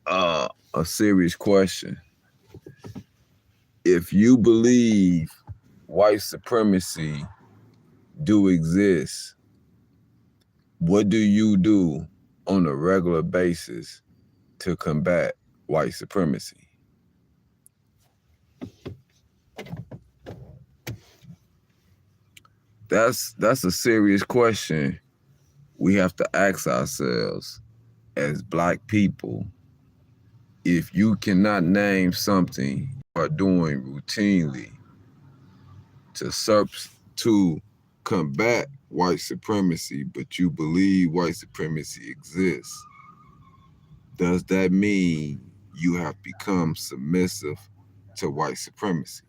a serious question. If you believe white supremacy do exist, what do you do on a regular basis to combat white supremacy? That's a serious question we have to ask ourselves as Black people. If you cannot name something you are doing routinely to combat white supremacy, but you believe white supremacy exists, does that mean you have become submissive to white supremacy?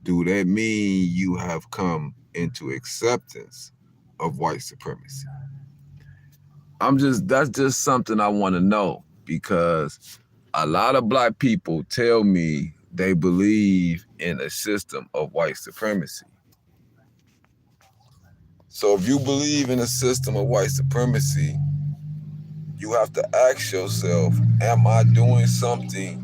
Do that mean you have come into acceptance of white supremacy? That's just something I want to know, because a lot of Black people tell me they believe in a system of white supremacy. So if you believe in a system of white supremacy, you have to ask yourself, am I doing something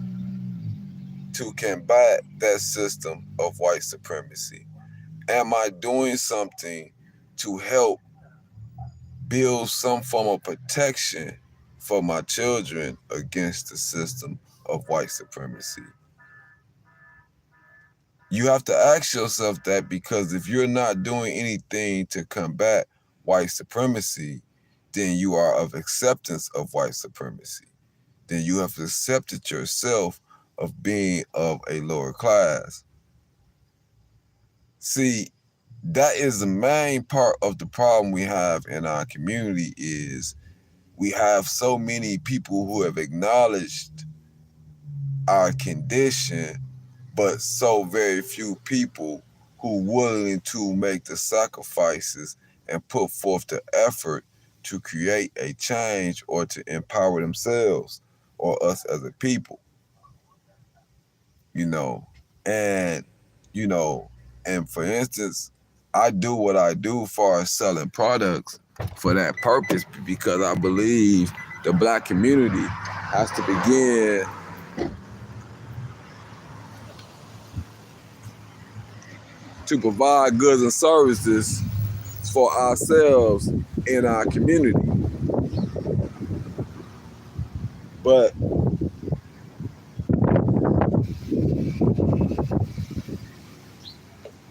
to combat that system of white supremacy? Am I doing something to help build some form of protection for my children against the system of white supremacy? You have to ask yourself that, because if you're not doing anything to combat white supremacy, then you are of acceptance of white supremacy. Then you have accepted yourself of being of a lower class. See, that is the main part of the problem we have in our community, is we have so many people who have acknowledged our condition, but so very few people who are willing to make the sacrifices and put forth the effort to create a change or to empower themselves or us as a people. And and for instance, I do what I do as far as selling products for that purpose, because I believe the Black community has to begin to provide goods and services for ourselves in our community. But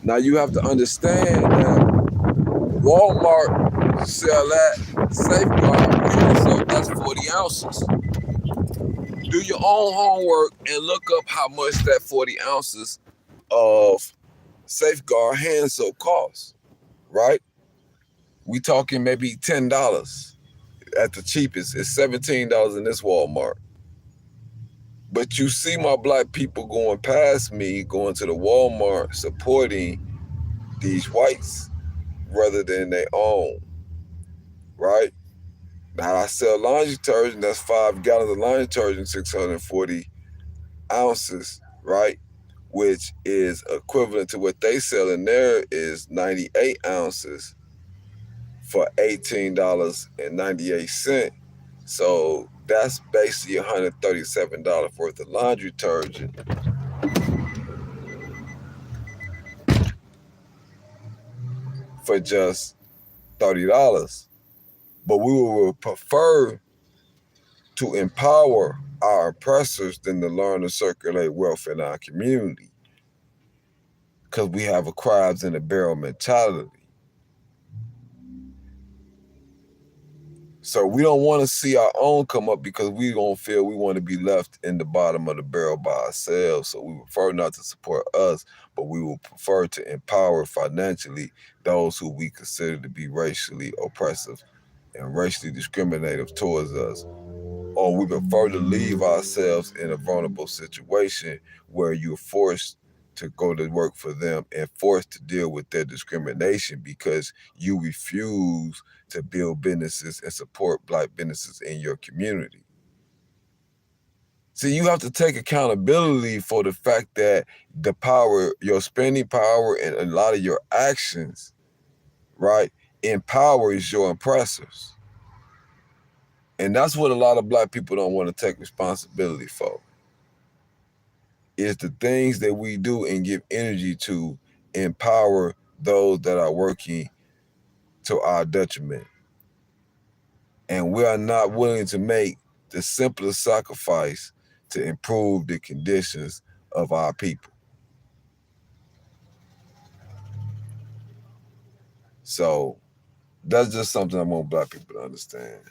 now you have to understand that Walmart sell that Safeguard, so that's 40 ounces. Do your own homework and look up how much that 40 ounces of Safeguard hand soap costs, right? We talking maybe $10 at the cheapest. It's $17 in this Walmart. But you see my Black people going past me, going to the Walmart, supporting these whites rather than their own, right? Now I sell laundry detergent, that's 5 gallons of laundry detergent, 640 ounces, right? Which is equivalent to what they sell in there is 98 ounces for $18.98. So that's basically $137 worth of laundry detergent. For just $30. But we would prefer to empower our oppressors than to learn to circulate wealth in our community, because we have a crabs in the barrel mentality. So we don't want to see our own come up, because we don't feel we want to be left in the bottom of the barrel by ourselves. So we prefer not to support us, but we will prefer to empower financially those who we consider to be racially oppressive and racially discriminative towards us. Or we prefer to leave ourselves in a vulnerable situation where you're forced to go to work for them and forced to deal with their discrimination because you refuse to build businesses and support Black businesses in your community. See, you have to take accountability for the fact that the power, your spending power, and a lot of your actions, right, empowers your oppressors. And that's what a lot of black people don't want to take responsibility for. Is the things that we do and give energy to empower those that are working to our detriment. And we are not willing to make the simplest sacrifice to improve the conditions of our people. So that's just something I want black people to understand.